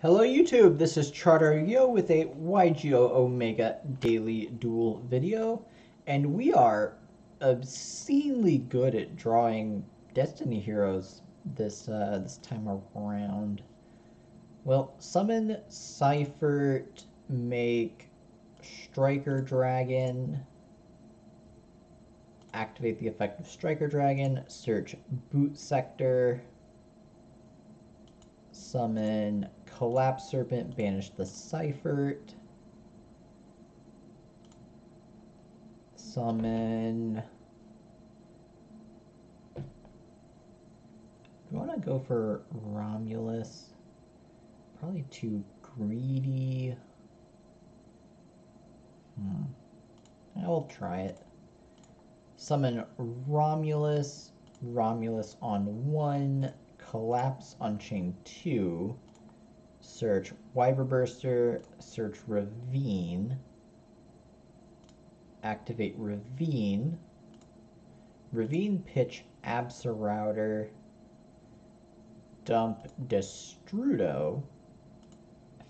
Hello YouTube, this is ChardarYGO with a YGO Omega daily duel video, and we are obscenely good at drawing Destiny heroes this time around. Well, summon Seifert, make Striker Dragon, activate the effect of Striker Dragon, search Boot Sector, summon Collapse Serpent, banish the Seifert, summon... We want to go for Romulus. Probably too greedy. I will try it. Summon Romulus, Romulus on 1, Collapse on chain 2, search Wyverburster, search Ravine, activate Ravine, Ravine pitch Absolouter, dump Destrudo,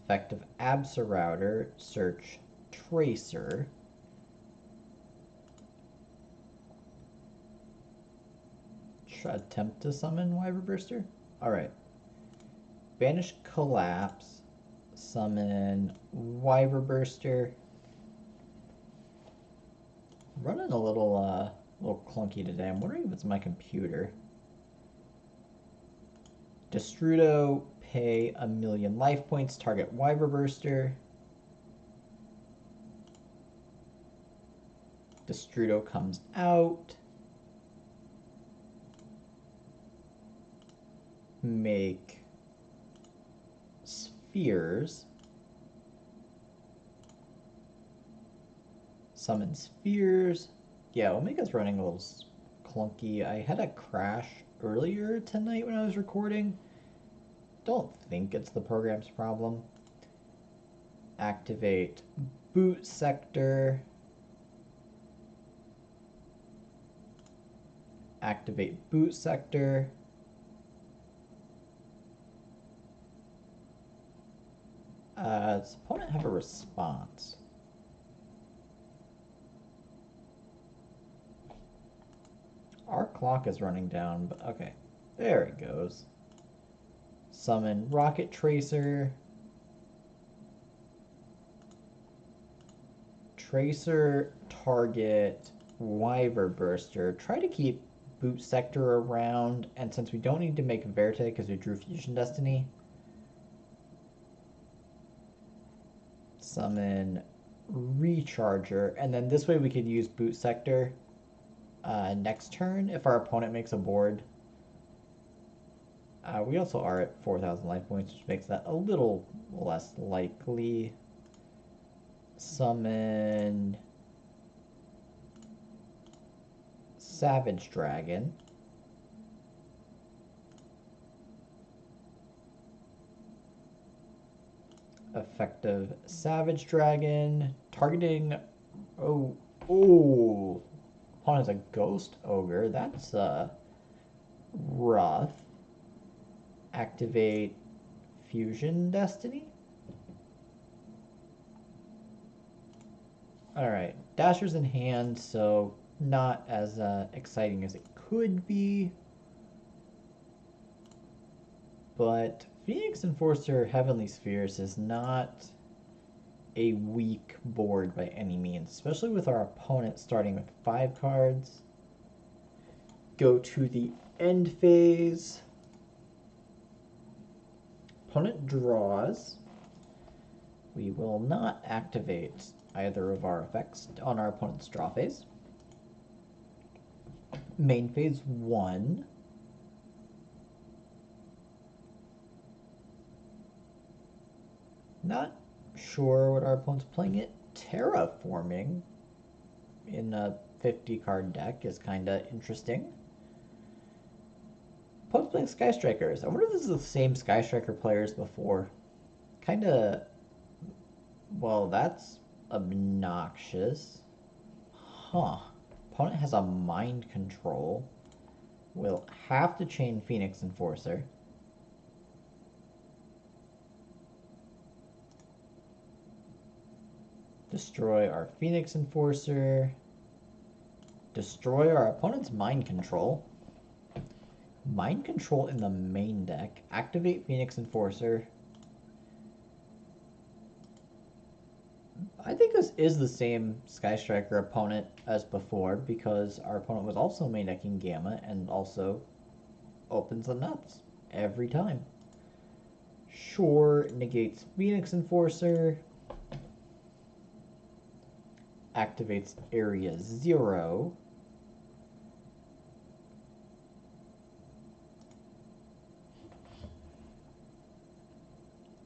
effect of Absolouter, search Tracer, attempt to summon Wyverburster. Alright. Banish Collapse. Summon Wyverburster. Running a little clunky today. I'm wondering if it's my computer. Destrudo, pay 1,000,000 life points, target Wyverburster. Destrudo comes out. Make spheres, summon spheres. Yeah, Omega's running a little clunky. I had a crash earlier tonight when I was recording. Don't think it's the program's problem. Activate Boot Sector. Activate Boot Sector. Does opponent have a response? Our clock is running down, but okay. There it goes. Summon Rocket Tracer. Tracer, target Wyverburster. Try to keep Boot Sector around, and since we don't need to make Verte because we drew Fusion Destiny, summon Recharger, and then this way we could use Boot Sector next turn if our opponent makes a board. We also are at 4,000 life points, which makes that a little less likely. Summon Savage Dragon. Effective Savage Dragon, targeting, opponent has a Ghost Ogre, that's rough. Activate Fusion Destiny. Alright, Dasher's in hand, so not as exciting as it could be. But Phoenix Enforcer Heavenly Spheres is not a weak board by any means, especially with our opponent starting with 5 cards. Go to the end phase. Opponent draws. We will not activate either of our effects on our opponent's draw phase. Main phase 1. Not sure what our opponent's playing it. Terraforming in a 50-card deck is kind of interesting. Opponent's playing Sky Strikers. I wonder if this is the same Sky Striker players before. Kind of... Well, that's obnoxious. Huh. Opponent has a Mind Control. We'll have to chain Phoenix Enforcer. Destroy our Phoenix Enforcer. Destroy our opponent's Mind Control. Mind Control in the main deck. Activate Phoenix Enforcer. I think this is the same Sky Striker opponent as before, because our opponent was also main decking Gamma and also opens the nuts every time. Sure, negates Phoenix Enforcer. Activates Area 0.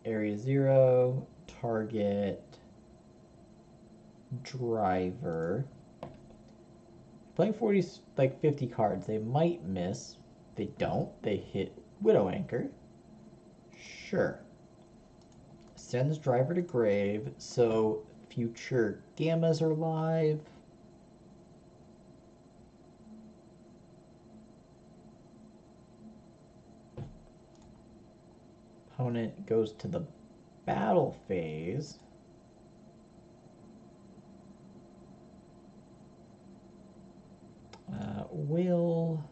Area 0, target driver. Playing 40, like 50 cards, they might miss. They don't. They hit Widow Anchor. Sure. Sends driver to grave, so future Gammas are live. Opponent goes to the battle phase. Will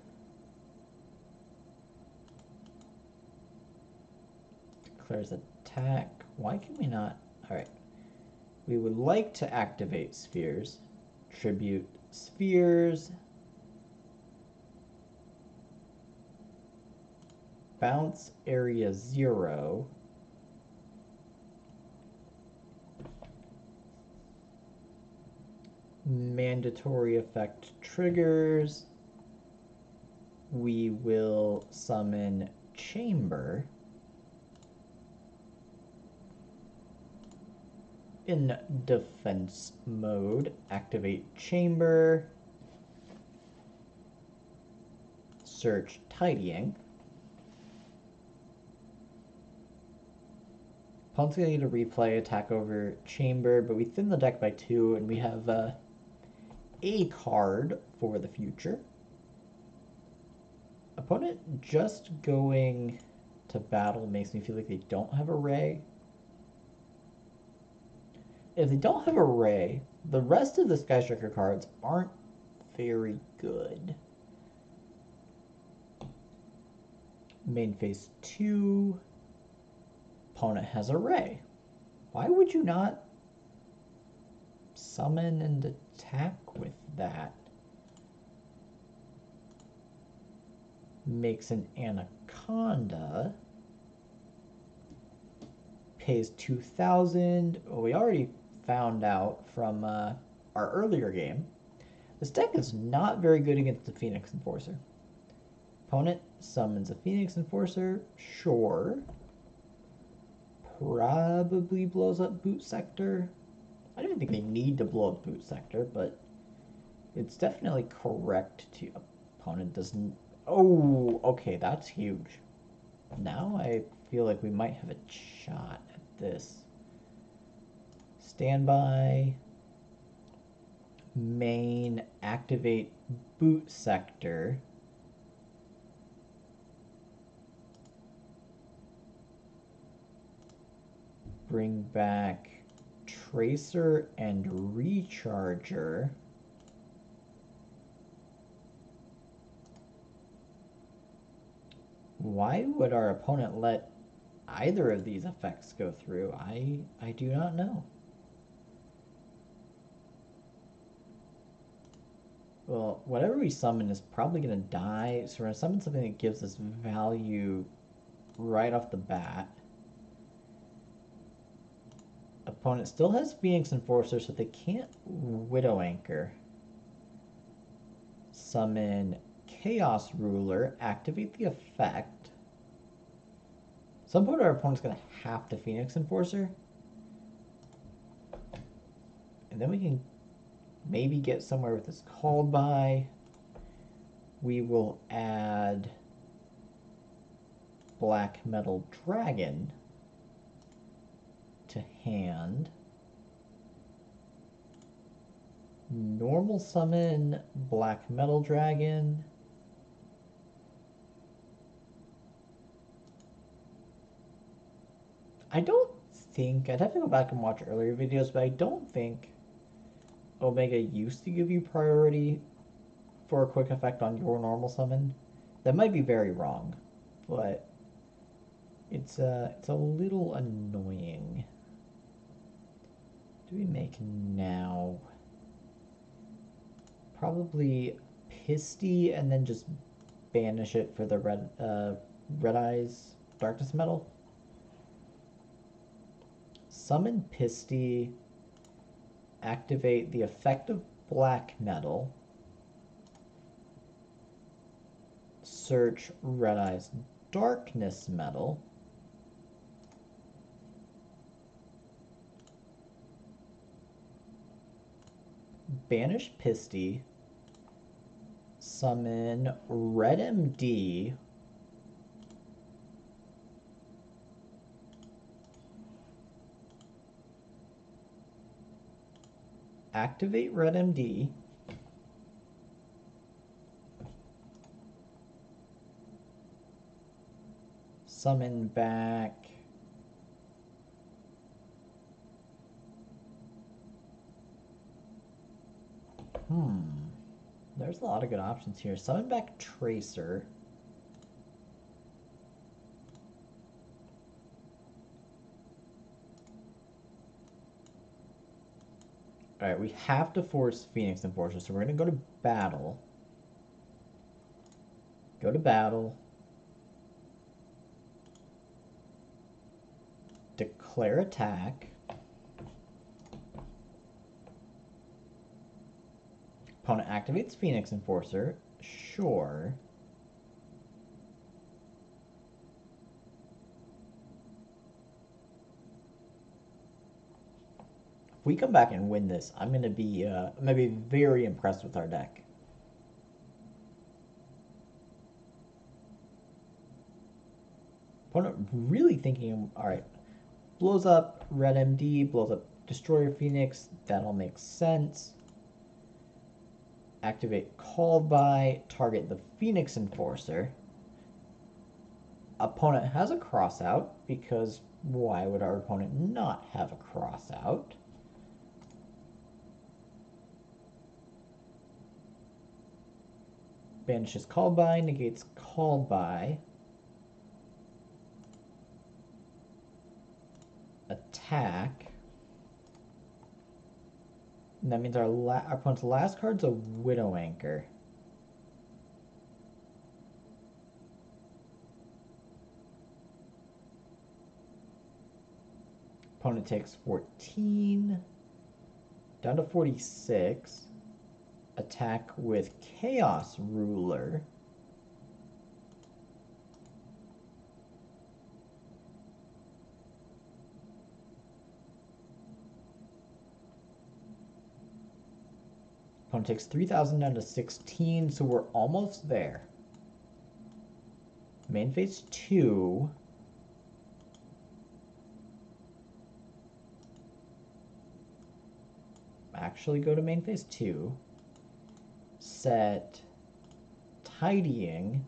declares attack. Why can we not? Alright. We would like to activate spheres. Tribute spheres. Bounce area 0. Mandatory effect triggers. We will summon Chamber. In defense mode, activate Chamber. Search Tidying. Opponent's gonna need to replay attack over Chamber, but we thin the deck by 2, and we have a card for the future. Opponent just going to battle makes me feel like they don't have a Ray. If they don't have a Ray, the rest of the Sky Striker cards aren't very good. Main phase 2. Opponent has a Ray. Why would you not summon and attack with that? Makes an Anaconda. Pays 2,000. Well, we already found out from our earlier game. This deck is not very good against the Phoenix Enforcer. Opponent summons a Phoenix Enforcer. Sure. Probably blows up Boot Sector. I don't even think they need to blow up Boot Sector, but it's definitely correct to... Opponent doesn't... Oh, okay, that's huge. Now I feel like we might have a shot at this. Standby. Main. Activate Boot Sector. Bring back Tracer and Recharger. Why would our opponent let either of these effects go through? I do not know. Well, whatever we summon is probably going to die, so we're going to summon something that gives us value right off the bat. Opponent still has Phoenix Enforcer, so they can't Widow Anchor. Summon Chaos Ruler, activate the effect. Some point our opponent's going to have to Phoenix Enforcer. And then we can maybe get somewhere with this called by. We will add Black Metal Dragon to hand. Normal summon Black Metal Dragon. I don't think, I'd have to go back and watch earlier videos, but I don't think Omega used to give you priority for a quick effect on your normal summon. That might be very wrong, but it's a little annoying. Do we make now? Probably Pisty and then just banish it for the Red Eyes Darkness Metal. Summon Pisty, activate the effect of Black Metal, search Red Eyes Darkness Metal, banish Pisty, summon Red MD, activate Red MD, summon back there's a lot of good options here. Summon back Tracer. Alright, we have to force Phoenix Enforcer, so we're going to go to battle. Go to battle. Declare attack. Opponent activates Phoenix Enforcer. Sure. If we come back and win this, I'm gonna be very impressed with our deck. Opponent really thinking, all right, blows up Red MD, blows up Destroyer Phoenix. That all makes sense. Activate Called By, target the Phoenix Enforcer. Opponent has a crossout, because why would our opponent not have a crossout? Banishes Called By, negates Called By. Attack. And that means our opponent's last card's a Widow Anchor. Opponent takes 14. Down to 46. Attack with Chaos Ruler. Opponent takes 3,000 down to 16, so we're almost there. Main phase 2. Actually go to main phase 2. Set Tidying.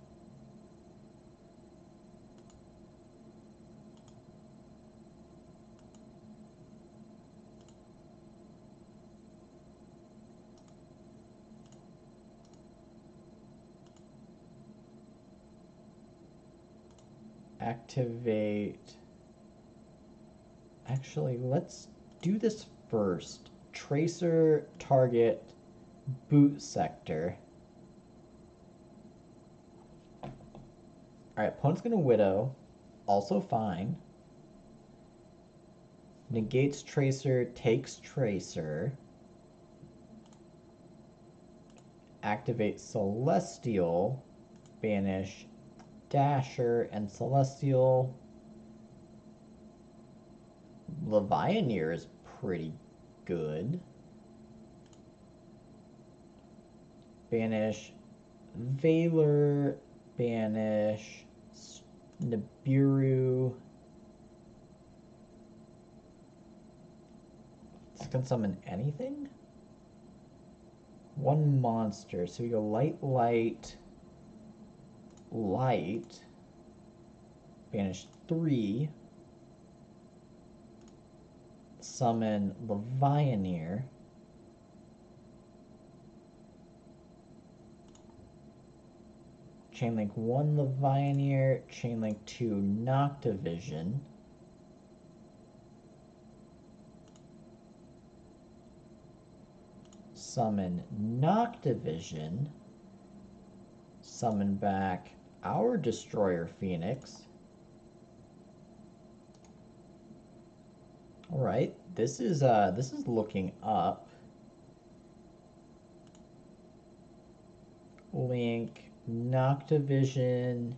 Activate. Actually, let's do this first. Tracer, target, boot sector. Alright, opponent's gonna Widow. Also fine. Negates Tracer, takes Tracer. Activate Celestial. Banish Dasher and Celestial. Levianeer is pretty good. Banish Valor, banish Nibiru. This can summon anything? One monster, so we go light, light, light. Banish 3. summon Levianeer. Chainlink 1 Levianeer, Chainlink 2 Noctivision. Summon Noctivision. Summon back our Destroyer Phoenix. Alright, this is looking up. Link Noctivision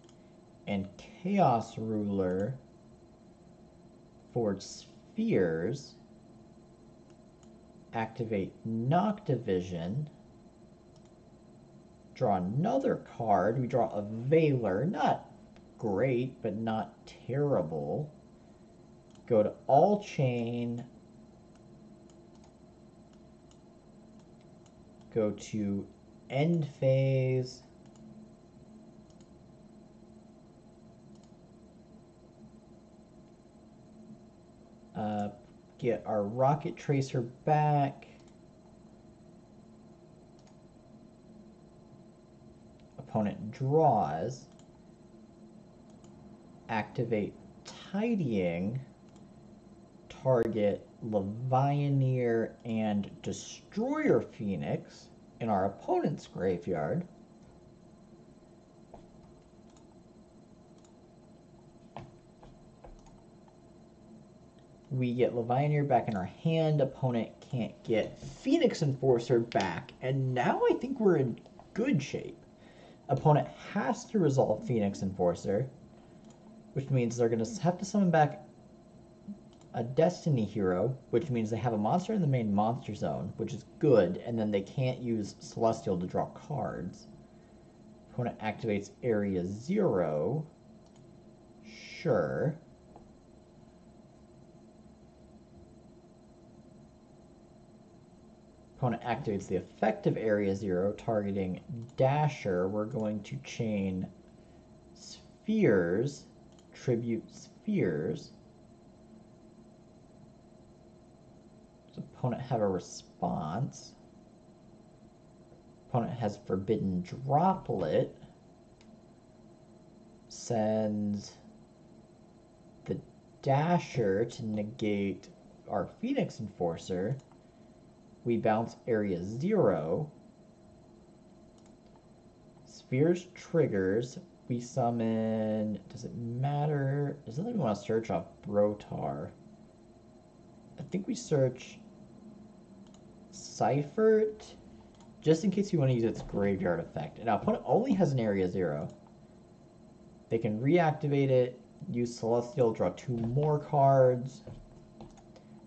and Chaos Ruler for spheres. Activate Noctivision. Draw another card. We draw a Veiler. Not great, but not terrible. Go to All Chain. Go to End Phase. Get our Rocket Tracer back. Opponent draws. Activate Tidying. Target Levianeer and Destroyer Phoenix in our opponent's graveyard. We get Levianeer back in our hand. Opponent can't get Phoenix Enforcer back. And now I think we're in good shape. Opponent has to resolve Phoenix Enforcer, which means they're going to have to summon back a Destiny Hero, which means they have a monster in the main monster zone, which is good, and then they can't use Celestial to draw cards. Opponent activates Area 0. Sure. Opponent activates the effective Area 0, targeting Dasher. We're going to chain Spheres, Tribute Spheres. Does opponent have a response? Opponent has Forbidden Droplet. Sends the Dasher to negate our Phoenix Enforcer. We bounce Area 0. Spheres triggers. We summon... Does it matter? Does it we want to search off Brotar? I think we search Seifert, just in case you want to use its graveyard effect. Now, opponent only has an Area 0. They can reactivate it, use Celestial, draw 2 more cards.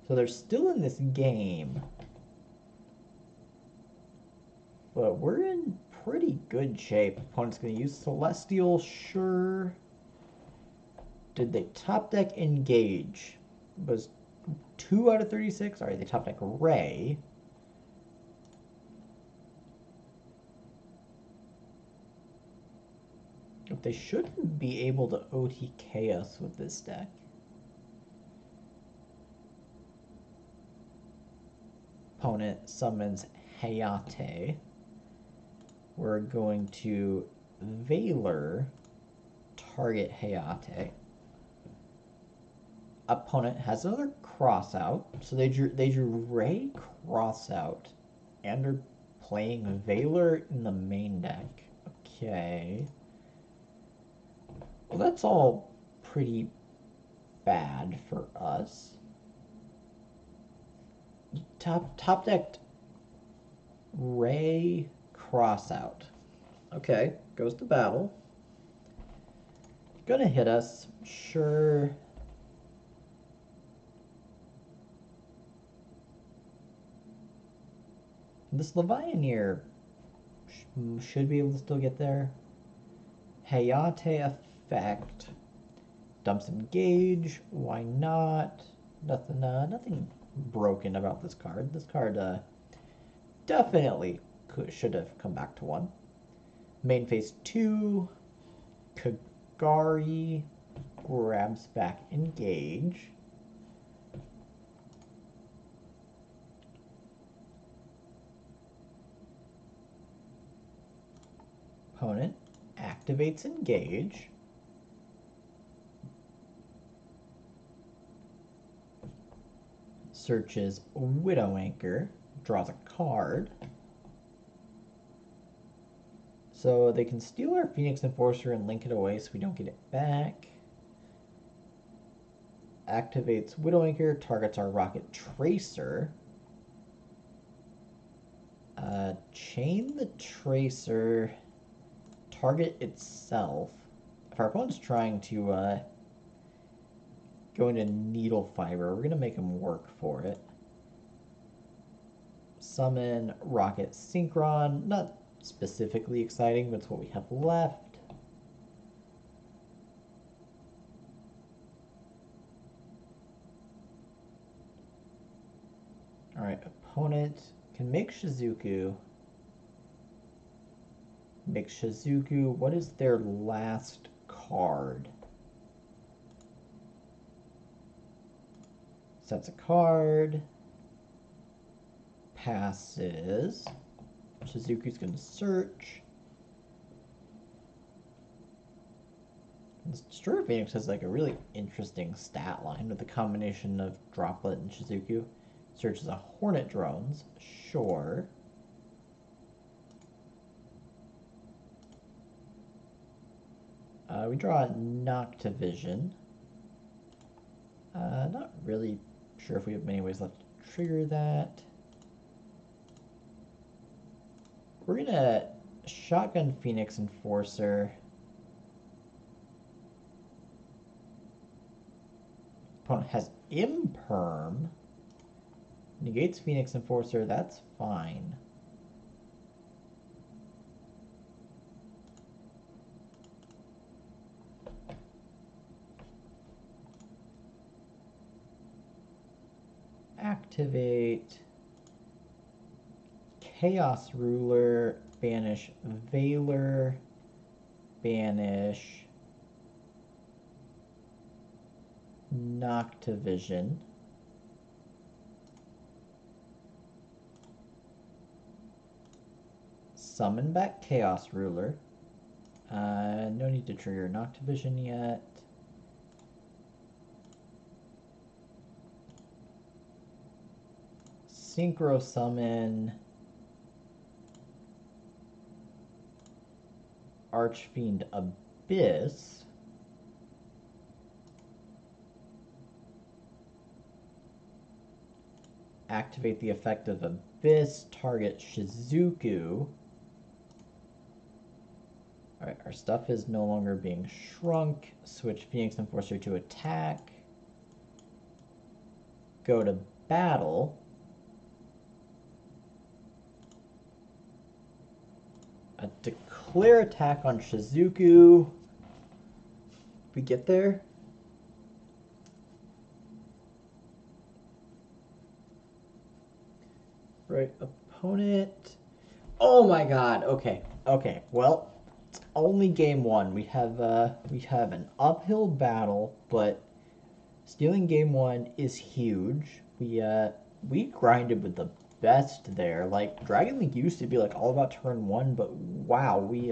So they're still in this game. But we're in pretty good shape. Opponent's going to use Celestial, sure. Did they top deck Engage? Was 2 out of 36? Alright, they top deck Ray. But they shouldn't be able to OTK us with this deck. Opponent summons Hayate. We're going to Veiler, target Hayate. Opponent has another Crossout, so they drew Ray, Crossout, and are playing Veiler in the main deck. Okay. Well, that's all pretty bad for us. Top decked Ray, Crossout. Okay, goes to battle. Gonna hit us, sure. This Levianeer should be able to still get there. Hayate effect. Dumps Engage. Why not? Nothing broken about this card. This card definitely should have come back to 1. Main phase 2. Kagari grabs back Engage. opponent activates Engage. Searches Widow Anchor, draws a card. So they can steal our Phoenix Enforcer and link it away so we don't get it back. Activates Widow Anchor, targets our Rocket Tracer. Chain the Tracer, target itself. If our opponent's trying to go into Needle Fiber, we're going to make him work for it. Summon Rocket Synchron, not specifically exciting, but it's what we have left. Alright, opponent can make Shizuku. Make Shizuku. What is their last card? Sets a card. Passes. Shizuku's going to search. This Destroyer Phoenix has like a really interesting stat line with the combination of Droplet and Shizuku. Searches a Hornet Drones. Sure. We draw a Noctivision. Not really sure if we have many ways left to trigger that. We're gonna shotgun Phoenix Enforcer. Opponent has Imperm. Negates Phoenix Enforcer, that's fine. Activate Chaos Ruler, banish Veiler, banish Noctivision. Summon back Chaos Ruler. No need to trigger Noctivision yet. Synchro Summon Archfiend Abyss. Activate the effect of Abyss, target Shizuku. Alright, our stuff is no longer being shrunk. Switch Phoenix Enforcer to attack. Go to battle. Declare attack on Shizuku. We get there. Right, opponent. Oh my god. Okay. Well, it's only game one. We have an uphill battle, but stealing game one is huge. We grinded with the best there. Like, Dragon Link used to be like all about turn one, but wow, we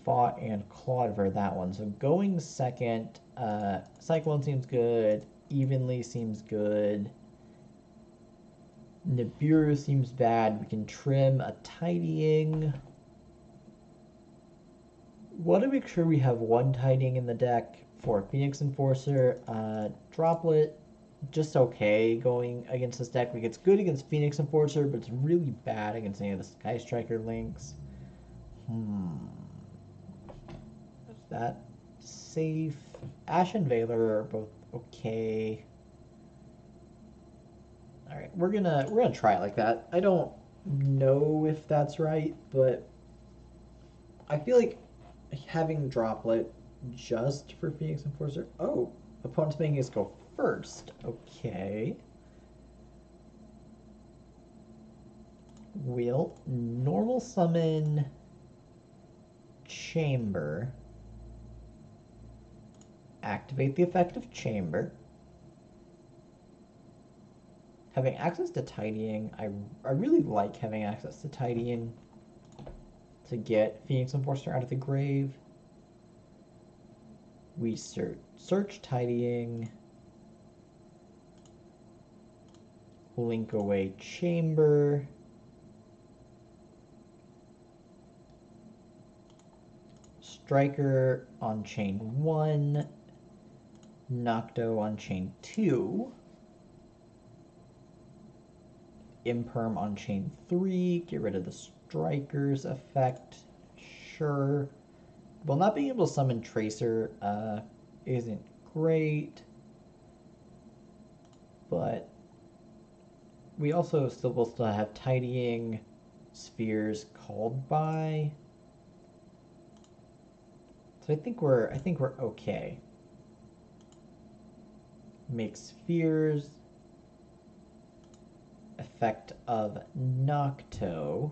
fought and clawed for that one. So going second, Cyclone seems good, Evenly seems good, Nibiru seems bad. We can trim a Tidying. Want to make sure we have one Tidying in the deck for Phoenix Enforcer. Droplet, just okay going against this deck. Like, it's good against Phoenix Enforcer, but it's really bad against any of the Sky Striker links. Is that safe? Ash and Veiler are both okay. Alright, we're gonna try it like that. I don't know if that's right, but I feel like having Droplet just for Phoenix Enforcer. Oh, opponent's making us go first. Okay. We'll normal summon Chamber. Activate the effect of Chamber. Having access to Tidying, I really like having access to Tidying. to get Phoenix Enforcer out of the grave. We search tidying. Link away chamber. Striker on chain 1. Nocto on chain 2. Imperm on chain 3. Get rid of the Striker's effect. Sure. Well, not being able to summon Tracer isn't great. But we also will still have tidying spheres called by. So I think we're okay. Make spheres. Effect of Nocto.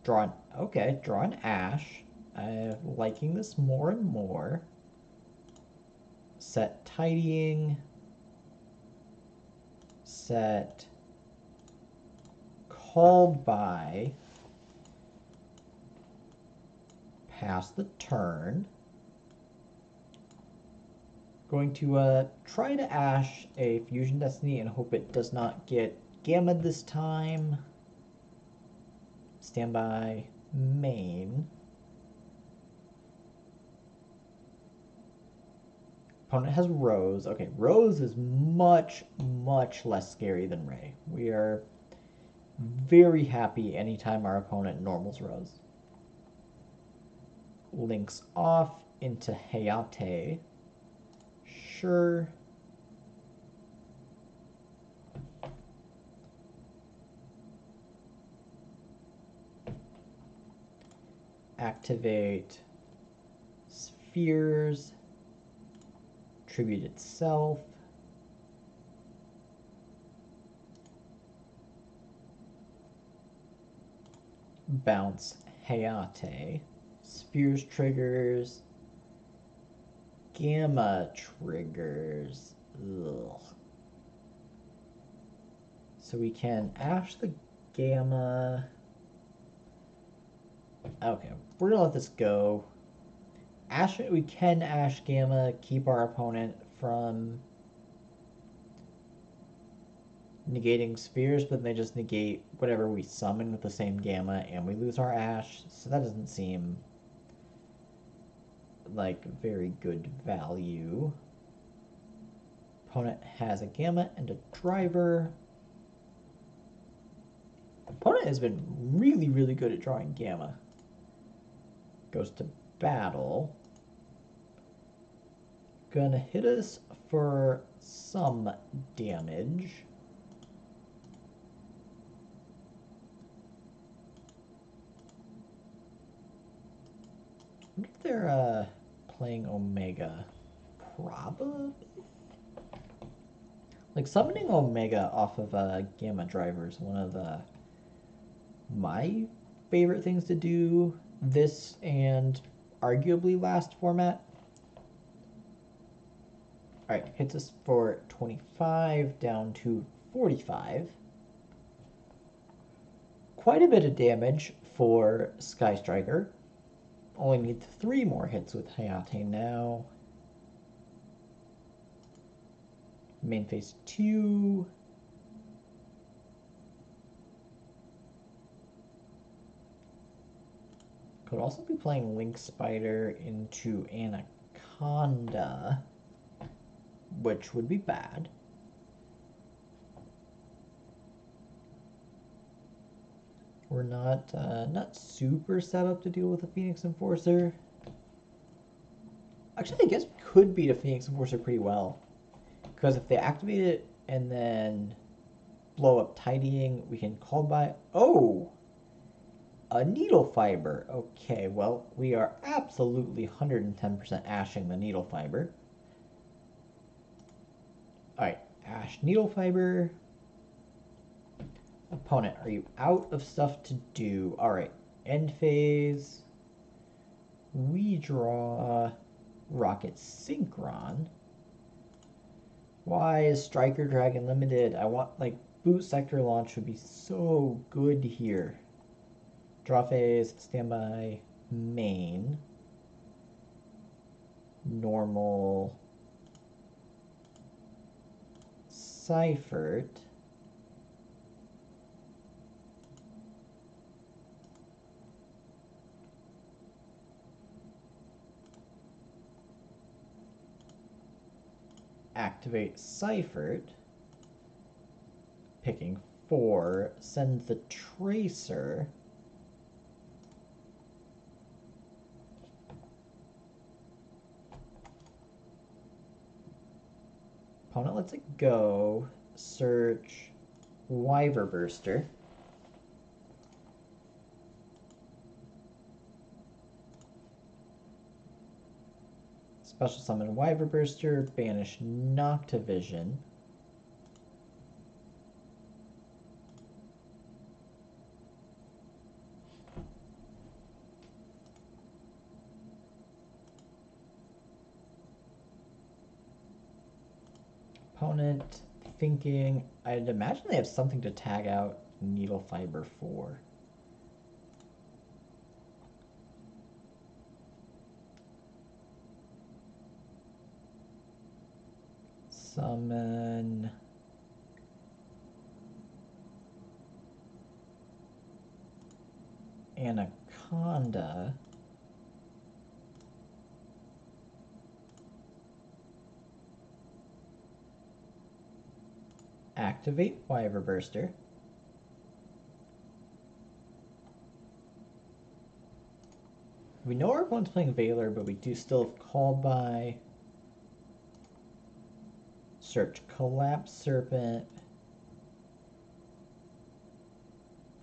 Draw an Ash. I'm liking this more and more. Set tidying. Set called by. Pass the turn. Going to try to Ash a Fusion Destiny and hope it does not get Gamma this time. Standby main. Opponent has Rose. Okay, Rose is much, much less scary than Ray. We are very happy anytime our opponent normals Rose. Links off into Hayate. Sure. Activate spheres. Tribute itself. Bounce Hayate. Spheres triggers. Gamma triggers. Ugh. So we can Ash the Gamma. Okay, we're gonna let this go. We can Ash Gamma, keep our opponent from negating spheres, but they just negate whatever we summon with the same Gamma, and we lose our Ash, so that doesn't seem like very good value. Opponent has a Gamma and a Driver. Opponent has been really, really good at drawing Gamma. Goes to battle. Gonna hit us for some damage. I wonder if they're playing Omega. Probably. Like summoning Omega off of Gamma Driver is one of my favorite things to do this and arguably last format. Alright, hits us for 25 down to 45. Quite a bit of damage for Sky Striker. Only need 3 more hits with Hayate now. Main phase 2. Could also be playing Link Spider into Anaconda, which would be bad. We're not super set up to deal with a Phoenix Enforcer. Actually, I guess we could beat a Phoenix Enforcer pretty well. Because if they activate it and then blow up Tidying, we can call by... Oh! A Needle Fiber. Okay, well, we are absolutely 110% ashing the Needle Fiber. Alright, ash Needle Fiber. Opponent, are you out of stuff to do? Alright, end phase. We draw Rocket Synchron. Why is Striker Dragon limited? I want, like, Boot Sector Launch would be so good here. Draw phase, standby, main, normal, Seifert, activate Seifert, picking 4, send the Tracer, opponent lets it go, search Wyverburster, special summon Wyverburster, banish Noctivision, opponent thinking, I'd imagine they have something to tag out Needle Fiber for. Summon Anaconda. Activate Wyverburster. We know our opponent's playing Valor, but we do still have Call by. Search Collapse Serpent.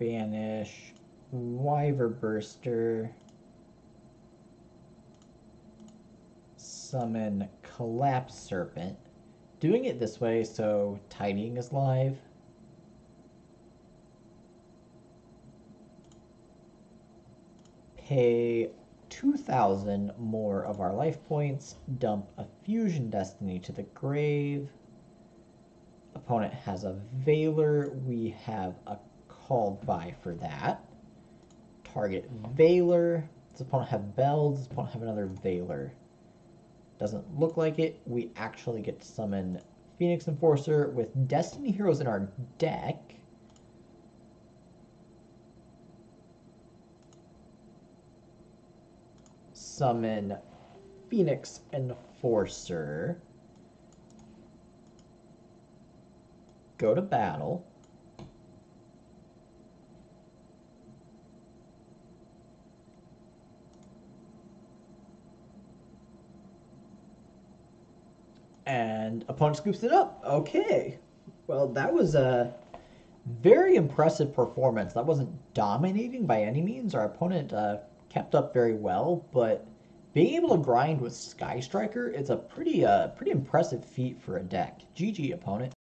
Banish Wyverburster. Summon Collapse Serpent. Doing it this way so Tidying is live. Pay 2,000 more of our life points. Dump a Fusion Destiny to the grave. Opponent has a Valor. We have a Called By for that. Target Valor. Does opponent have Bell? Does opponent have another Valor? Doesn't look like it. We actually get to summon Phoenix Enforcer with Destiny Heroes in our deck. Summon Phoenix Enforcer. Go to battle. And opponent scoops it up. Okay. Well, that was a very impressive performance. That wasn't dominating by any means. Our opponent kept up very well, but being able to grind with Sky Striker is a pretty impressive feat for a deck. GG, opponent.